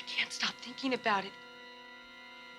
can't stop thinking about it.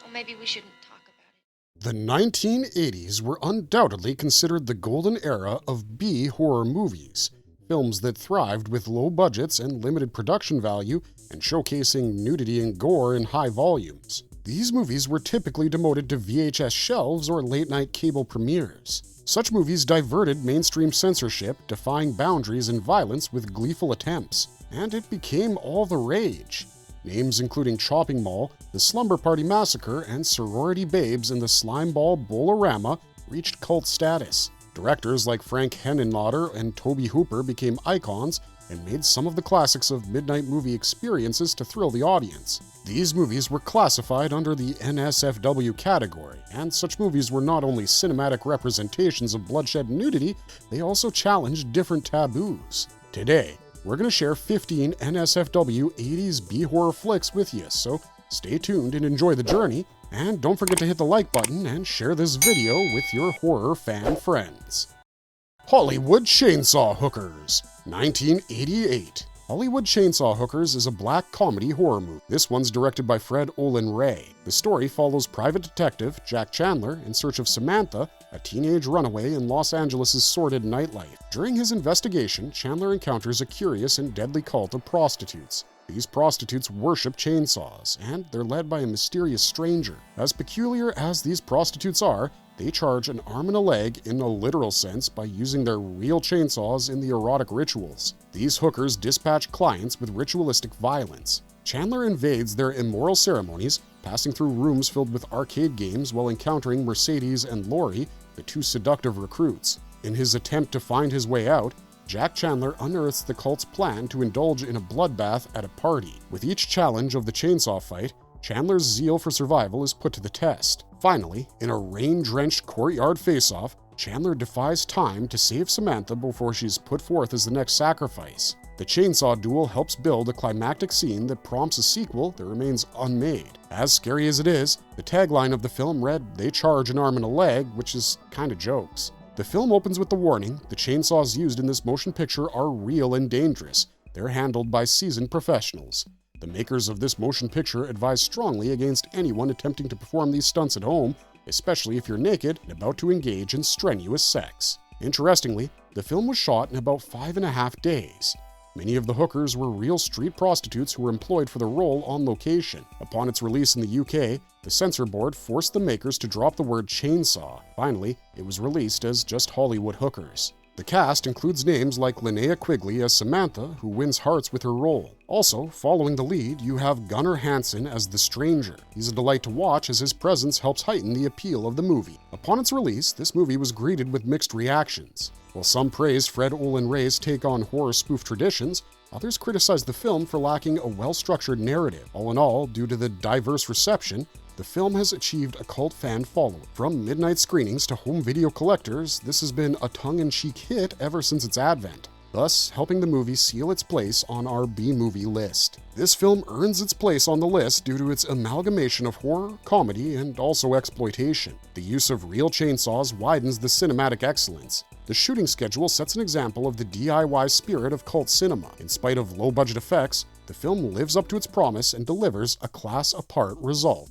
Well, maybe we shouldn't talk about it. The 1980s were undoubtedly considered the golden era of B-horror movies, films that thrived with low budgets and limited production value and showcasing nudity and gore in high volumes. These movies were typically demoted to VHS shelves or late-night cable premieres. Such movies diverted mainstream censorship, defying boundaries and violence with gleeful attempts, and it became all the rage. Names including Chopping Mall, the Slumber Party Massacre, and sorority babes in the Slimeball Bolorama reached cult status. Directors like Frank Henenlotter and Tobe Hooper became icons and made some of the classics of midnight movie experiences to thrill the audience. These movies were classified under the NSFW category, and such movies were not only cinematic representations of bloodshed and nudity, they also challenged different taboos. Today, we're going to share 15 NSFW 80s B-horror flicks with you, so stay tuned and enjoy the journey, and don't forget to hit the like button and share this video with your horror fan friends. Hollywood Chainsaw Hookers, 1988. Hollywood Chainsaw Hookers is a black comedy horror movie. This one's directed by Fred Olen Ray. The story follows private detective Jack Chandler in search of Samantha, a teenage runaway in Los Angeles' sordid nightlife. During his investigation, Chandler encounters a curious and deadly cult of prostitutes. These prostitutes worship chainsaws, and they're led by a mysterious stranger. As peculiar as these prostitutes are, they charge an arm and a leg in a literal sense by using their real chainsaws in the erotic rituals. These hookers dispatch clients with ritualistic violence. Chandler invades their immoral ceremonies, passing through rooms filled with arcade games while encountering Mercedes and Lori, the two seductive recruits. In his attempt to find his way out, Jack Chandler unearths the cult's plan to indulge in a bloodbath at a party. With each challenge of the chainsaw fight, Chandler's zeal for survival is put to the test. Finally, in a rain-drenched courtyard face-off, Chandler defies time to save Samantha before she's put forth as the next sacrifice. The chainsaw duel helps build a climactic scene that prompts a sequel that remains unmade. As scary as it is, the tagline of the film read, "They charge an arm and a leg," which is kinda jokes. The film opens with the warning, the chainsaws used in this motion picture are real and dangerous. They're handled by seasoned professionals. The makers of this motion picture advise strongly against anyone attempting to perform these stunts at home, especially if you're naked and about to engage in strenuous sex. Interestingly, the film was shot in about 5.5 days. Many of the hookers were real street prostitutes who were employed for the role on location. Upon its release in the UK, the censor board forced the makers to drop the word chainsaw. Finally, it was released as just Hollywood Hookers. The cast includes names like Linnea Quigley as Samantha, who wins hearts with her role. Also, following the lead, you have Gunnar Hansen as the Stranger. He's a delight to watch as his presence helps heighten the appeal of the movie. Upon its release, this movie was greeted with mixed reactions. While some praised Fred Olen Ray's take on horror spoof traditions, others criticized the film for lacking a well-structured narrative. All in all, due to the diverse reception, the film has achieved a cult fan following. From midnight screenings to home video collectors, this has been a tongue-in-cheek hit ever since its advent, thus helping the movie seal its place on our B-movie list. This film earns its place on the list due to its amalgamation of horror, comedy, and also exploitation. The use of real chainsaws widens the cinematic excellence. The shooting schedule sets an example of the DIY spirit of cult cinema. In spite of low-budget effects, the film lives up to its promise and delivers a class-apart result.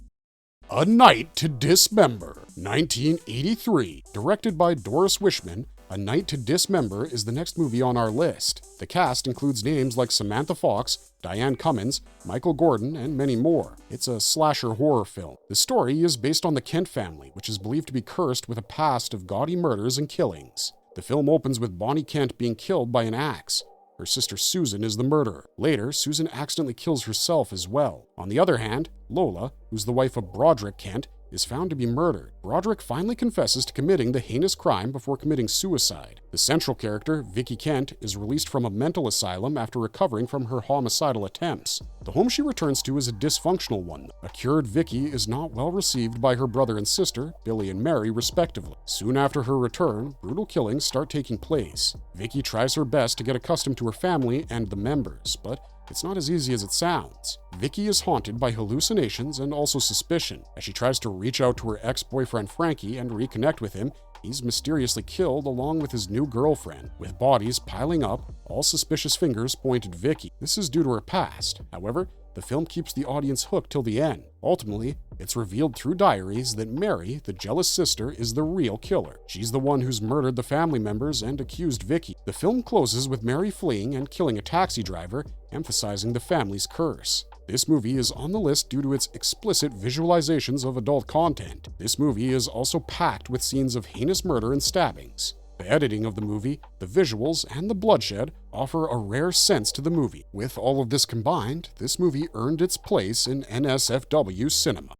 A Night to Dismember, 1983. Directed by Doris Wishman, A Night to Dismember is the next movie on our list. The cast includes names like Samantha Fox, Diane Cummins, Michael Gordon, and many more. It's a slasher horror film. The story is based on the Kent family, which is believed to be cursed with a past of gaudy murders and killings. The film opens with Bonnie Kent being killed by an axe. Her sister Susan is the murderer. Later, Susan accidentally kills herself as well. On the other hand, Lola, who's the wife of Broderick Kent, is found to be murdered. Broderick finally confesses to committing the heinous crime before committing suicide. The central character, Vicky Kent, is released from a mental asylum after recovering from her homicidal attempts. The home she returns to is a dysfunctional one. A cured Vicky is not well received by her brother and sister, Billy and Mary, respectively. Soon after her return, brutal killings start taking place. Vicky tries her best to get accustomed to her family and the members, but it's not as easy as it sounds. Vicky is haunted by hallucinations and also suspicion. As she tries to reach out to her ex-boyfriend Frankie and reconnect with him, he's mysteriously killed along with his new girlfriend. With bodies piling up, all suspicious fingers point at Vicky. This is due to her past. However, The film keeps the audience hooked till the end. Ultimately, it's revealed through diaries that Mary, the jealous sister, is the real killer. She's the one who's murdered the family members and accused Vicky. The film closes with Mary fleeing and killing a taxi driver, emphasizing the family's curse. This movie is on the list due to its explicit visualizations of adult content. This movie is also packed with scenes of heinous murder and stabbings. The editing of the movie, the visuals, and the bloodshed offer a rare sense to the movie. With all of this combined, this movie earned its place in NSFW cinema.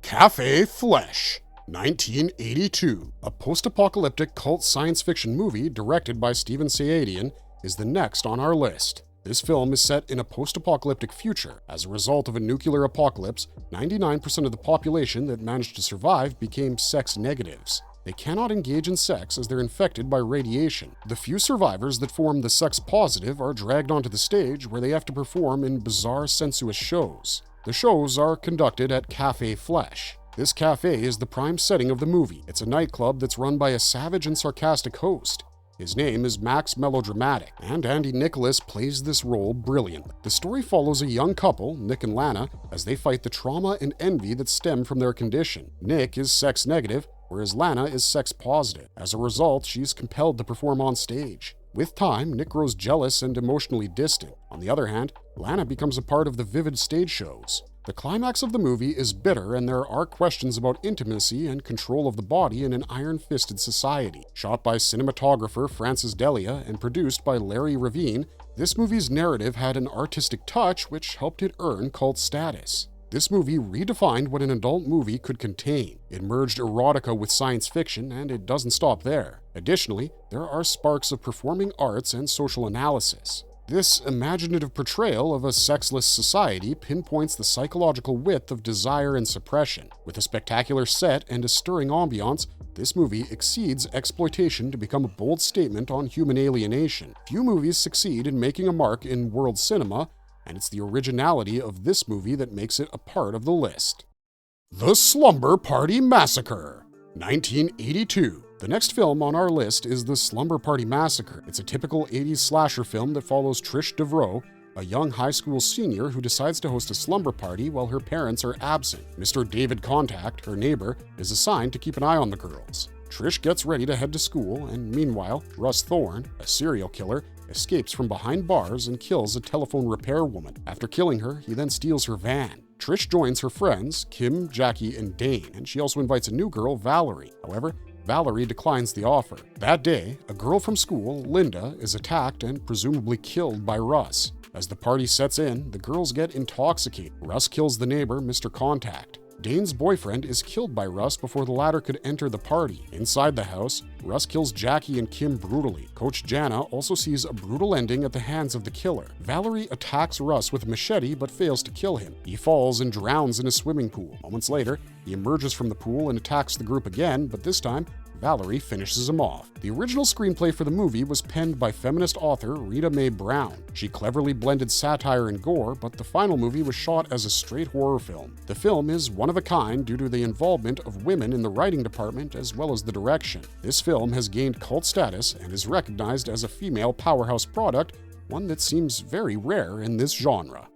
Cafe Flesh, 1982. A post-apocalyptic cult science fiction movie directed by Steven Sayadian is the next on our list. This film is set in a post-apocalyptic future. As a result of a nuclear apocalypse, 99% of the population that managed to survive became sex negatives. They cannot engage in sex as they're infected by radiation. The few survivors that form the sex positive are dragged onto the stage where they have to perform in bizarre sensuous shows. The shows are conducted at Cafe Flesh. This cafe is the prime setting of the movie. It's a nightclub that's run by a savage and sarcastic host. His name is Max Melodramatic, and Andy Nicholas plays this role brilliantly. The story follows a young couple, Nick and Lana, as they fight the trauma and envy that stem from their condition. Nick is sex negative, whereas Lana is sex positive. As a result, she's compelled to perform on stage. With time, Nick grows jealous and emotionally distant. On the other hand, Lana becomes a part of the vivid stage shows. The climax of the movie is bitter, and there are questions about intimacy and control of the body in an iron-fisted society. Shot by cinematographer Francis Delia and produced by Larry Ravine, this movie's narrative had an artistic touch which helped it earn cult status. This movie redefined what an adult movie could contain. It merged erotica with science fiction, and it doesn't stop there. Additionally, there are sparks of performing arts and social analysis. This imaginative portrayal of a sexless society pinpoints the psychological width of desire and suppression. With a spectacular set and a stirring ambiance, this movie exceeds exploitation to become a bold statement on human alienation. Few movies succeed in making a mark in world cinema, and it's the originality of this movie that makes it a part of the list. The Slumber Party Massacre, 1982. The next film on our list is The Slumber Party Massacre. It's a typical 80s slasher film that follows Trish Devereaux, a young high school senior who decides to host a slumber party while her parents are absent. Mr. David Contact, her neighbor, is assigned to keep an eye on the girls. Trish gets ready to head to school, and meanwhile, Russ Thorne, a serial killer, escapes from behind bars and kills a telephone repair woman. After killing her, he then steals her van. Trish joins her friends, Kim, Jackie, and Dane, and she also invites a new girl, Valerie. However, Valerie declines the offer. That day, a girl from school, Linda, is attacked and presumably killed by Russ. As the party sets in, the girls get intoxicated. Russ kills the neighbor, Mr. Contact. Dane's boyfriend is killed by Russ before the latter could enter the party. Inside the house, Russ kills Jackie and Kim brutally. Coach Jana also sees a brutal ending at the hands of the killer. Valerie attacks Russ with a machete but fails to kill him. He falls and drowns in a swimming pool. Moments later, he emerges from the pool and attacks the group again, but this time, Valerie finishes him off. The original screenplay for the movie was penned by feminist author Rita Mae Brown. She cleverly blended satire and gore, but the final movie was shot as a straight horror film. The film is one of a kind due to the involvement of women in the writing department as well as the direction. This film has gained cult status and is recognized as a female powerhouse product, one that seems very rare in this genre.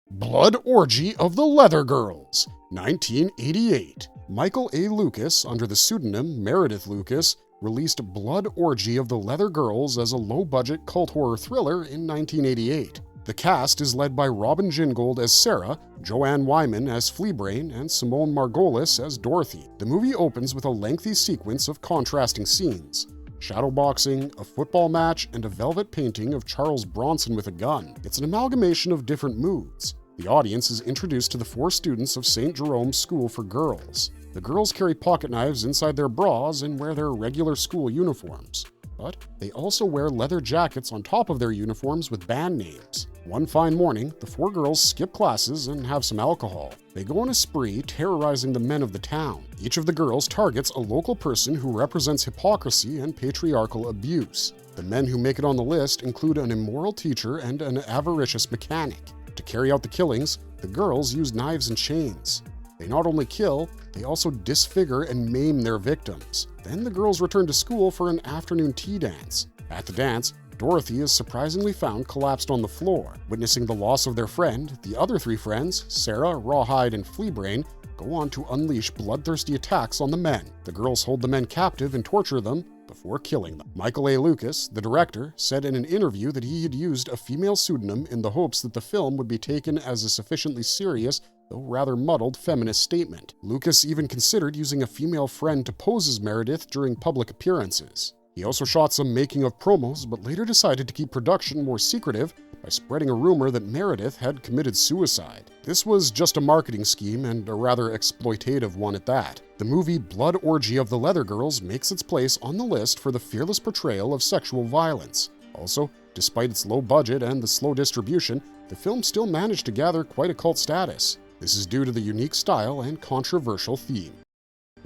Blood Orgy of the Leather Girls, 1988. Michael A. Lucas, under the pseudonym Meredith Lucas, released Blood Orgy of the Leather Girls as a low-budget cult horror thriller in 1988. The cast is led by Robin Gingold as Sarah, Joanne Wyman as Fleabrain, and Simone Margolis as Dorothy. The movie opens with a lengthy sequence of contrasting scenes: shadowboxing, a football match, and a velvet painting of Charles Bronson with a gun. It's an amalgamation of different moods. The audience is introduced to the 4 students of St. Jerome's School for Girls. The girls carry pocket knives inside their bras and wear their regular school uniforms. But they also wear leather jackets on top of their uniforms with band names. One fine morning, the 4 girls skip classes and have some alcohol. They go on a spree, terrorizing the men of the town. Each of the girls targets a local person who represents hypocrisy and patriarchal abuse. The men who make it on the list include an immoral teacher and an avaricious mechanic. To carry out the killings, the girls use knives and chains. They not only kill, they also disfigure and maim their victims. Then the girls return to school for an afternoon tea dance. At the dance, Dorothy is surprisingly found collapsed on the floor. Witnessing the loss of their friend, the other three friends, Sarah, Rawhide, and Fleabrain, go on to unleash bloodthirsty attacks on the men. The girls hold the men captive and torture them before killing them. Michael A. Lucas, the director, said in an interview that he had used a female pseudonym in the hopes that the film would be taken as a sufficiently serious, though rather muddled, feminist statement. Lucas even considered using a female friend to pose as Meredith during public appearances. He also shot some making-of promos, but later decided to keep production more secretive by spreading a rumor that Meredith had committed suicide. This was just a marketing scheme, and a rather exploitative one at that. The movie Blood Orgy of the Leather Girls makes its place on the list for the fearless portrayal of sexual violence. Also, despite its low budget and the slow distribution, the film still managed to gather quite a cult status. This is due to the unique style and controversial theme.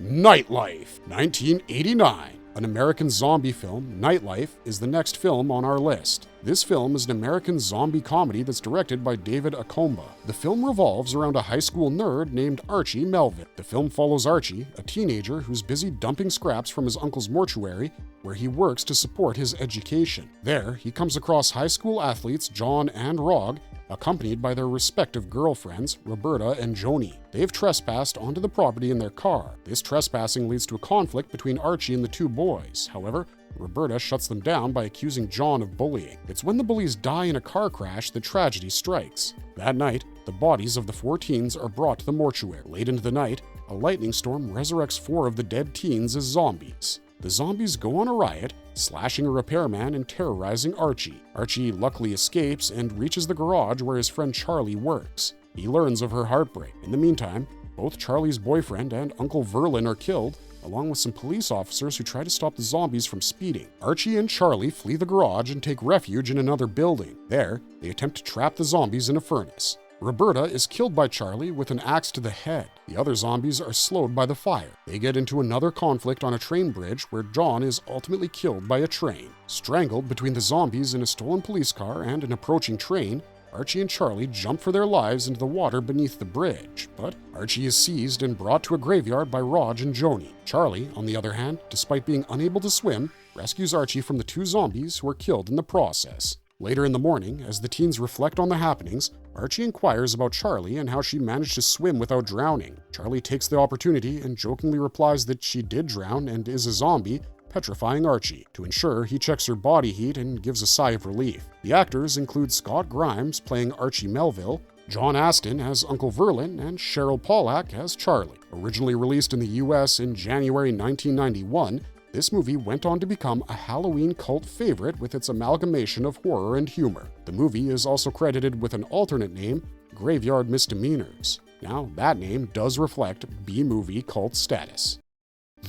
Nightlife, 1989. An American zombie film, Nightlife, is the next film on our list. This film is an American zombie comedy that's directed by David Akomba. The film revolves around a high school nerd named Archie Melvin. The film follows Archie, a teenager who's busy dumping scraps from his uncle's mortuary, where he works to support his education. There, he comes across high school athletes John and Rog, accompanied by their respective girlfriends, Roberta and Joni. They've trespassed onto the property in their car. This trespassing leads to a conflict between Archie and the two boys. However, Roberta shuts them down by accusing John of bullying. It's when the bullies die in a car crash that tragedy strikes. That night, the bodies of the 4 teens are brought to the mortuary. Late into the night, a lightning storm resurrects 4 of the dead teens as zombies. The zombies go on a riot, slashing a repairman and terrorizing Archie. Archie luckily escapes and reaches the garage where his friend Charlie works. He learns of her heartbreak. In the meantime, both Charlie's boyfriend and Uncle Verlin are killed, along with some police officers who try to stop the zombies from speeding. Archie and Charlie flee the garage and take refuge in another building. There, they attempt to trap the zombies in a furnace. Roberta is killed by Charlie with an axe to the head. The other zombies are slowed by the fire. They get into another conflict on a train bridge where John is ultimately killed by a train. Strangled between the zombies in a stolen police car and an approaching train, Archie and Charlie jump for their lives into the water beneath the bridge, but Archie is seized and brought to a graveyard by Rog and Joni. Charlie, on the other hand, despite being unable to swim, rescues Archie from the 2 zombies who are killed in the process. Later in the morning, as the teens reflect on the happenings, Archie inquires about Charlie and how she managed to swim without drowning. Charlie takes the opportunity and jokingly replies that she did drown and is a zombie, petrifying Archie. To ensure, he checks her body heat and gives a sigh of relief. The actors include Scott Grimes playing Archie Melville, John Astin as Uncle Verlin, and Cheryl Pollack as Charlie. Originally released in the US in January 1991, this movie went on to become a Halloween cult favorite with its amalgamation of horror and humor. The movie is also credited with an alternate name, Graveyard Misdemeanors. Now, that name does reflect B-movie cult status.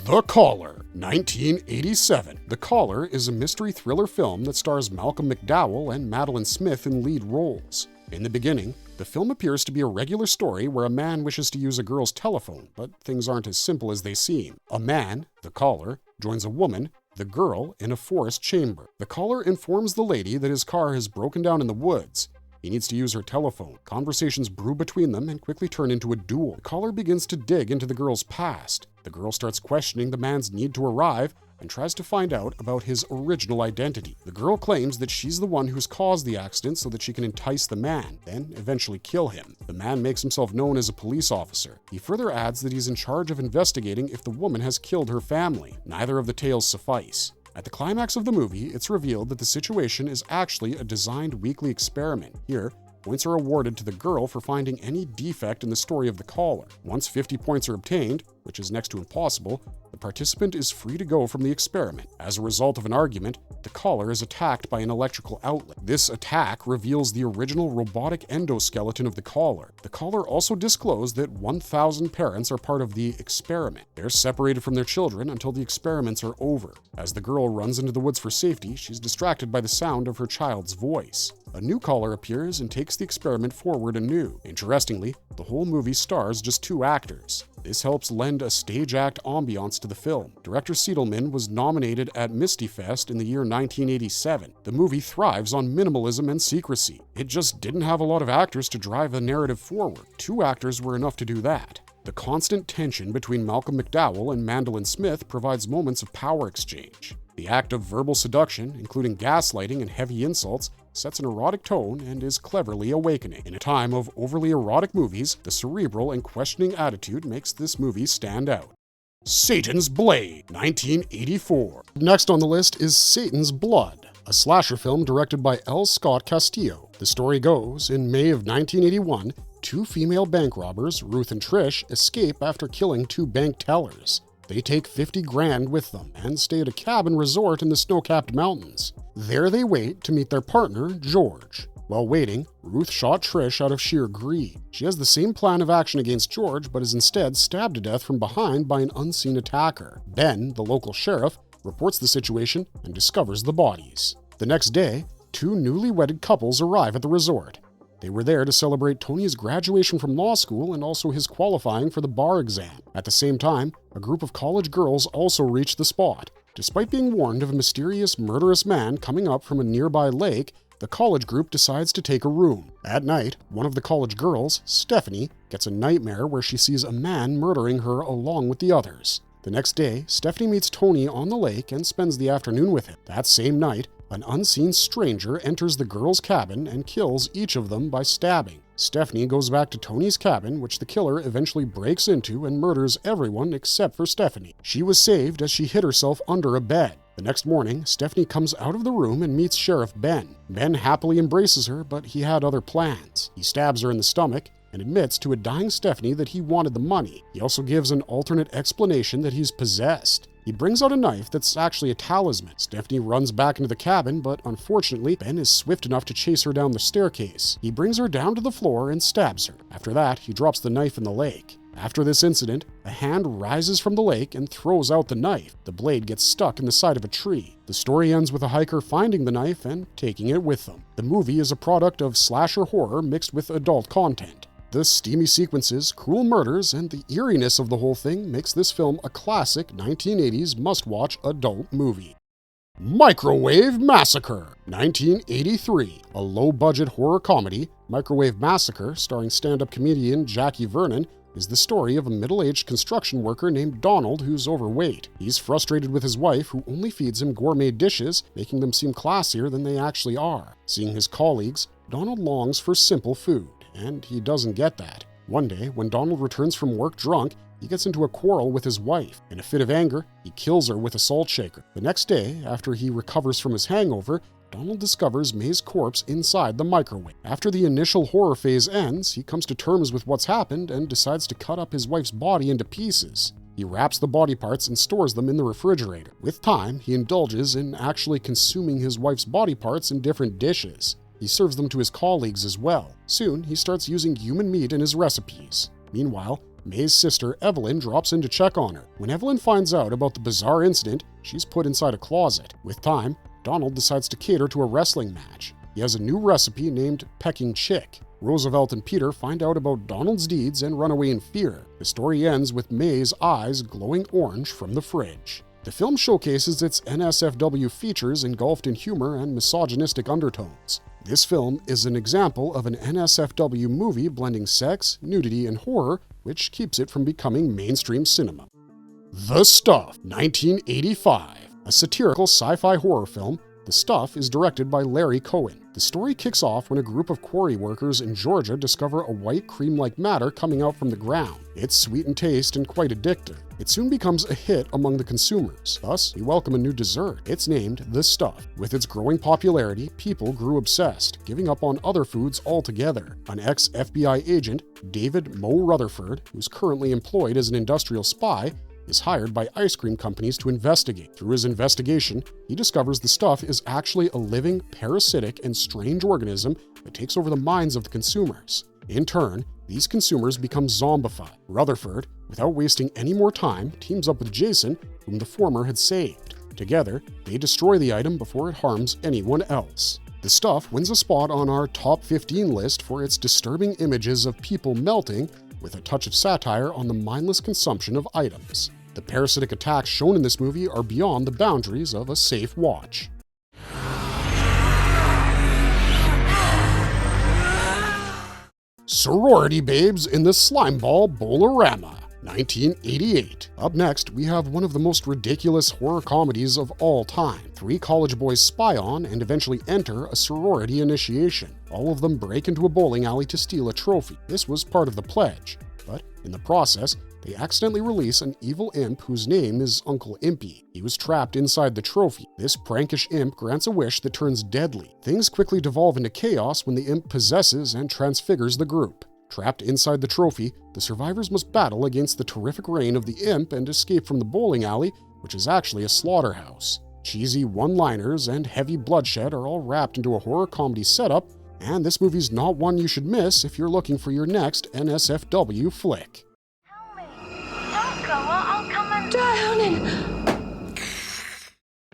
The Caller, 1987. The Caller is a mystery thriller film that stars Malcolm McDowell and Madeline Smith in lead roles. In the beginning, the film appears to be a regular story where a man wishes to use a girl's telephone, but things aren't as simple as they seem. A man, the caller, joins a woman, the girl, in a forest chamber. The caller informs the lady that his car has broken down in the woods. He needs to use her telephone. Conversations brew between them and quickly turn into a duel. The caller begins to dig into the girl's past. The girl starts questioning the man's need to arrive and tries to find out about his original identity. The girl claims that she's the one who's caused the accident so that she can entice the man, then eventually kill him. The man makes himself known as a police officer. He further adds that he's in charge of investigating if the woman has killed her family. Neither of the tales suffice. At the climax of the movie, it's revealed that the situation is actually a designed weekly experiment. Here, points are awarded to the girl for finding any defect in the story of the caller. Once 50 points are obtained, which is next to impossible, the participant is free to go from the experiment. As a result of an argument, the caller is attacked by an electrical outlet. This attack reveals the original robotic endoskeleton of the caller. The caller also disclosed that 1,000 parents are part of the experiment. They're separated from their children until the experiments are over. As the girl runs into the woods for safety, she's distracted by the sound of her child's voice. A new caller appears and takes the experiment forward anew. Interestingly, the whole movie stars just 2 actors. This helps lend a stage act ambiance to the film. Director Siedelman was nominated at Misty Fest in the year 1987. The movie thrives on minimalism and secrecy. It just didn't have a lot of actors to drive the narrative forward. 2 actors were enough to do that. The constant tension between Malcolm McDowell and Madeline Smith provides moments of power exchange. The act of verbal seduction, including gaslighting and heavy insults, sets an erotic tone and is cleverly awakening. In a time of overly erotic movies, the cerebral and questioning attitude makes this movie stand out. Satan's Blade, 1984. Next on the list is Satan's Blood, a slasher film directed by L. Scott Castillo. The story goes, in May of 1981, two female bank robbers, Ruth and Trish, escape after killing two bank tellers. They take 50 grand with them and stay at a cabin resort in the snow-capped mountains. There they wait to meet their partner, George. While waiting, Ruth shot Trish out of sheer greed. She has the same plan of action against George, but is instead stabbed to death from behind by an unseen attacker. Ben, the local sheriff, reports the situation and discovers the bodies. The next day, two newly wedded couples arrive at the resort. They were there to celebrate Tony's graduation from law school and also his qualifying for the bar exam. At the same time, a group of college girls also reach the spot. Despite being warned of a mysterious, murderous man coming up from a nearby lake, the college group decides to take a room. At night, one of the college girls, Stephanie, gets a nightmare where she sees a man murdering her along with the others. The next day, Stephanie meets Tony on the lake and spends the afternoon with him. That same night, an unseen stranger enters the girls' cabin and kills each of them by stabbing. Stephanie goes back to Tony's cabin, which the killer eventually breaks into and murders everyone except for Stephanie. She was saved as she hid herself under a bed. The next morning, Stephanie comes out of the room and meets Sheriff Ben. Ben happily embraces her, but he had other plans. He stabs her in the stomach and admits to a dying Stephanie that he wanted the money. He also gives an alternate explanation that he's possessed. He brings out a knife that's actually a talisman. Stephanie runs back into the cabin, but unfortunately, Ben is swift enough to chase her down the staircase. He brings her down to the floor and stabs her. After that, he drops the knife in the lake. After this incident, a hand rises from the lake and throws out the knife. The blade gets stuck in the side of a tree. The story ends with a hiker finding the knife and taking it with them. The movie is a product of slasher horror mixed with adult content. The steamy sequences, cruel murders, and the eeriness of the whole thing makes this film a classic 1980s must-watch adult movie. Microwave Massacre, 1983. A low-budget horror comedy, Microwave Massacre, starring stand-up comedian Jackie Vernon, is the story of a middle-aged construction worker named Donald who's overweight. He's frustrated with his wife, who only feeds him gourmet dishes, making them seem classier than they actually are. Seeing his colleagues, Donald longs for simple food, and he doesn't get that. One day, when Donald returns from work drunk, he gets into a quarrel with his wife. In a fit of anger, he kills her with a salt shaker. The next day, after he recovers from his hangover, Donald discovers May's corpse inside the microwave. After the initial horror phase ends, he comes to terms with what's happened and decides to cut up his wife's body into pieces. He wraps the body parts and stores them in the refrigerator. With time, he indulges in actually consuming his wife's body parts in different dishes. He serves them to his colleagues as well. Soon, he starts using human meat in his recipes. Meanwhile, May's sister Evelyn drops in to check on her. When Evelyn finds out about the bizarre incident, she's put inside a closet. With time, Donald decides to cater to a wrestling match. He has a new recipe named Pecking Chick. Roosevelt and Peter find out about Donald's deeds and run away in fear. The story ends with May's eyes glowing orange from the fridge. The film showcases its NSFW features engulfed in humor and misogynistic undertones. This film is an example of an NSFW movie blending sex, nudity, and horror, which keeps it from becoming mainstream cinema. The Stuff, 1985. A satirical sci-fi horror film, The Stuff is directed by Larry Cohen. The story kicks off when a group of quarry workers in Georgia discover a white cream-like matter coming out from the ground. It's sweet in taste and quite addictive. It soon becomes a hit among the consumers. Thus, we welcome a new dessert. It's named The Stuff. With its growing popularity, people grew obsessed, giving up on other foods altogether. An ex-FBI agent, David Mo Rutherford, who's currently employed as an industrial spy, is hired by ice cream companies to investigate. Through his investigation, he discovers the stuff is actually a living, parasitic, and strange organism that takes over the minds of the consumers. In turn, these consumers become zombified. Rutherford, without wasting any more time, teams up with Jason, whom the former had saved. Together, they destroy the item before it harms anyone else. The Stuff wins a spot on our top 15 list for its disturbing images of people melting, with a touch of satire on the mindless consumption of items. The parasitic attacks shown in this movie are beyond the boundaries of a safe watch. Sorority Babes in the Slimeball Bowl-orama, 1988. Up next, we have one of the most ridiculous horror comedies of all time. Three college boys spy on and eventually enter a sorority initiation. All of them break into a bowling alley to steal a trophy. This was part of the pledge, but in the process, they accidentally release an evil imp whose name is Uncle Impy. He was trapped inside the trophy. This prankish imp grants a wish that turns deadly. Things quickly devolve into chaos when the imp possesses and transfigures the group. Trapped inside the trophy, the survivors must battle against the terrific reign of the imp and escape from the bowling alley, which is actually a slaughterhouse. Cheesy one-liners and heavy bloodshed are all wrapped into a horror comedy setup, and this movie's not one you should miss if you're looking for your next NSFW flick. Don't go, I'll come and... Drowning!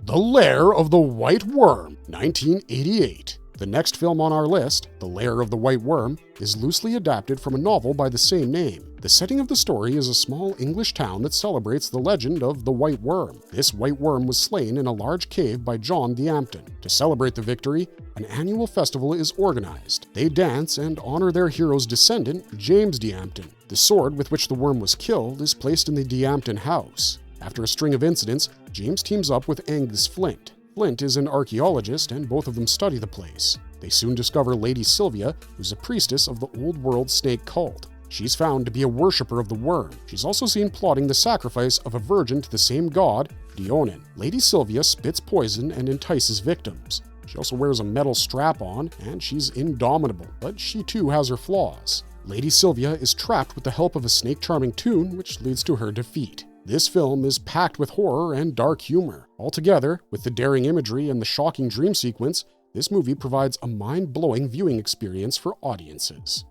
The Lair of the White Worm, 1988. The next film on our list, The Lair of the White Worm, is loosely adapted from a novel by the same name. The setting of the story is a small English town that celebrates the legend of the White Worm. This white worm was slain in a large cave by John D'Ampton. To celebrate the victory, an annual festival is organized. They dance and honor their hero's descendant, James D'Ampton. The sword with which the worm was killed is placed in the D'Ampton house. After a string of incidents, James teams up with Angus Flint. Flint is an archaeologist, and both of them study the place. They soon discover Lady Sylvia, who's a priestess of the Old World snake cult. She's found to be a worshipper of the worm. She's also seen plotting the sacrifice of a virgin to the same god, Dionin. Lady Sylvia spits poison and entices victims. She also wears a metal strap-on, and she's indomitable, but she too has her flaws. Lady Sylvia is trapped with the help of a snake-charming tune, which leads to her defeat. This film is packed with horror and dark humor. Altogether, with the daring imagery and the shocking dream sequence, this movie provides a mind-blowing viewing experience for audiences.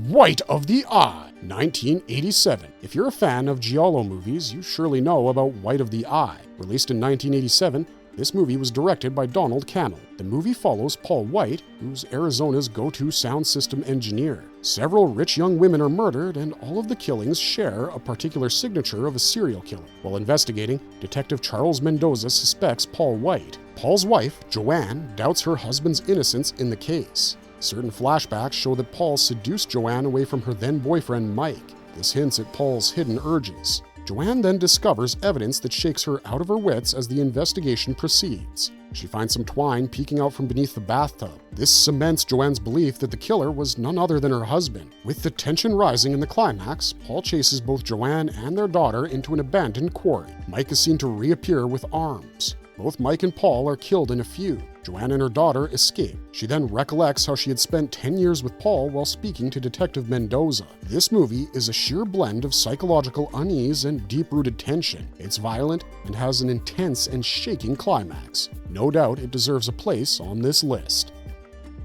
White of the Eye, 1987. If you're a fan of giallo movies, you surely know about White of the Eye. Released in 1987, this movie was directed by Donald Cammell. The movie follows Paul White, who's Arizona's go-to sound system engineer. Several rich young women are murdered, and all of the killings share a particular signature of a serial killer. While investigating, Detective Charles Mendoza suspects Paul White. Paul's wife, Joanne, doubts her husband's innocence in the case. Certain flashbacks show that Paul seduced Joanne away from her then-boyfriend Mike. This hints at Paul's hidden urges. Joanne then discovers evidence that shakes her out of her wits as the investigation proceeds. She finds some twine peeking out from beneath the bathtub. This cements Joanne's belief that the killer was none other than her husband. With the tension rising in the climax, Paul chases both Joanne and their daughter into an abandoned quarry. Mike is seen to reappear with arms. Both Mike and Paul are killed in a feud. Joanne and her daughter escape. She then recollects how she had spent 10 years with Paul while speaking to Detective Mendoza. This movie is a sheer blend of psychological unease and deep-rooted tension. It's violent and has an intense and shaking climax. No doubt it deserves a place on this list.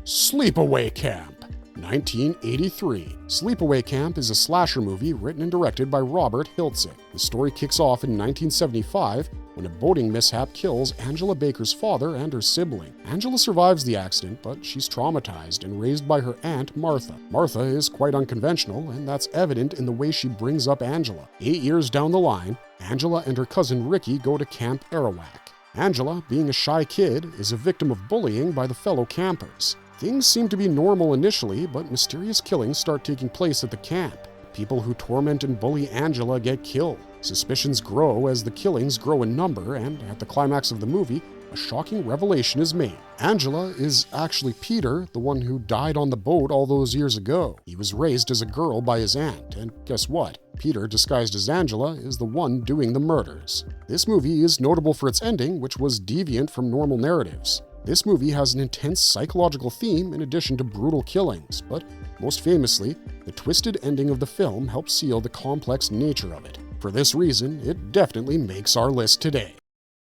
Sleepaway Camp, 1983. Sleepaway Camp is a slasher movie written and directed by Robert Hiltzik. The story kicks off in 1975 when a boating mishap kills Angela Baker's father and her sibling. Angela survives the accident, but she's traumatized and raised by her aunt, Martha. Martha is quite unconventional, and that's evident in the way she brings up Angela. 8 years down the line, Angela and her cousin Ricky go to Camp Arawak. Angela, being a shy kid, is a victim of bullying by the fellow campers. Things seem to be normal initially, but mysterious killings start taking place at the camp. People who torment and bully Angela get killed. Suspicions grow as the killings grow in number, and at the climax of the movie, a shocking revelation is made. Angela is actually Peter, the one who died on the boat all those years ago. He was raised as a girl by his aunt, and guess what? Peter, disguised as Angela, is the one doing the murders. This movie is notable for its ending, which was deviant from normal narratives. This movie has an intense psychological theme in addition to brutal killings, but most famously, the twisted ending of the film helps seal the complex nature of it. For this reason, it definitely makes our list today.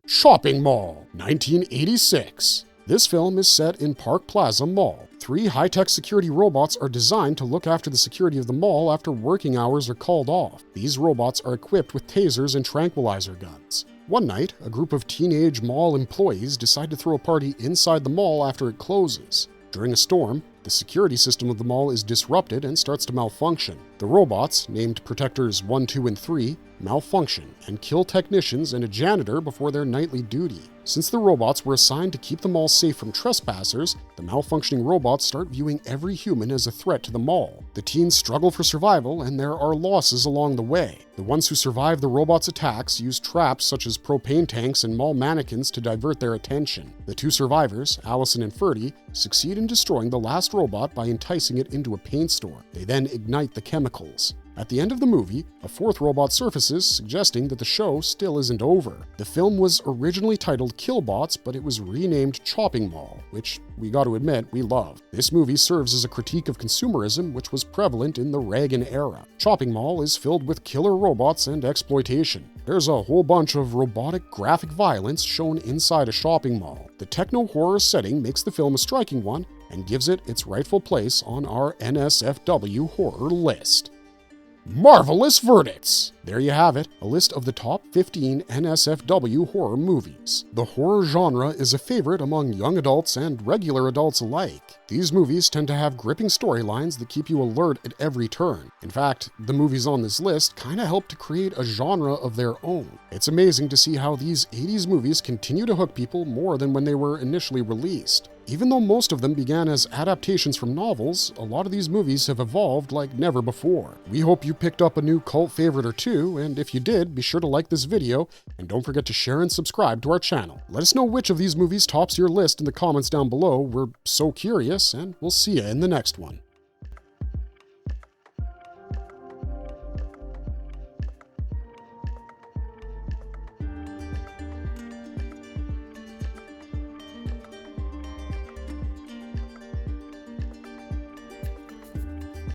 Shopping Mall, 1986. This film is set in Park Plaza Mall. 3 high-tech security robots are designed to look after the security of the mall after working hours are called off. These robots are equipped with tasers and tranquilizer guns. One night, a group of teenage mall employees decide to throw a party inside the mall after it closes. During a storm, The security system of the mall is disrupted and starts to malfunction. The robots, named Protectors 1, 2, and 3, malfunction and kill technicians and a janitor before their nightly duty. Since the robots were assigned to keep the mall safe from trespassers, the malfunctioning robots start viewing every human as a threat to the mall. The teens struggle for survival, and there are losses along the way. The ones who survive the robots' attacks use traps such as propane tanks and mall mannequins to divert their attention. The two survivors, Allison and Ferdy, succeed in destroying the last robot by enticing it into a paint store. They then ignite the chemicals. At the end of the movie, a fourth robot surfaces, suggesting that the show still isn't over. The film was originally titled Killbots, but it was renamed Chopping Mall, which we gotta admit we love. This movie serves as a critique of consumerism, which was prevalent in the Reagan era. Chopping Mall is filled with killer robots and exploitation. There's a whole bunch of robotic graphic violence shown inside a shopping mall. The techno-horror setting makes the film a striking one and gives it its rightful place on our NSFW horror list. Marvelous verdicts! There you have it, a list of the top 15 NSFW horror movies. The horror genre is a favorite among young adults and regular adults alike. These movies tend to have gripping storylines that keep you alert at every turn. In fact, the movies on this list kinda help to create a genre of their own. It's amazing to see how these 80s movies continue to hook people more than when they were initially released. Even though most of them began as adaptations from novels, a lot of these movies have evolved like never before. We hope you picked up a new cult favorite or two, and if you did, be sure to like this video, and don't forget to share and subscribe to our channel. Let us know which of these movies tops your list in the comments down below. We're so curious, and we'll see you in the next one.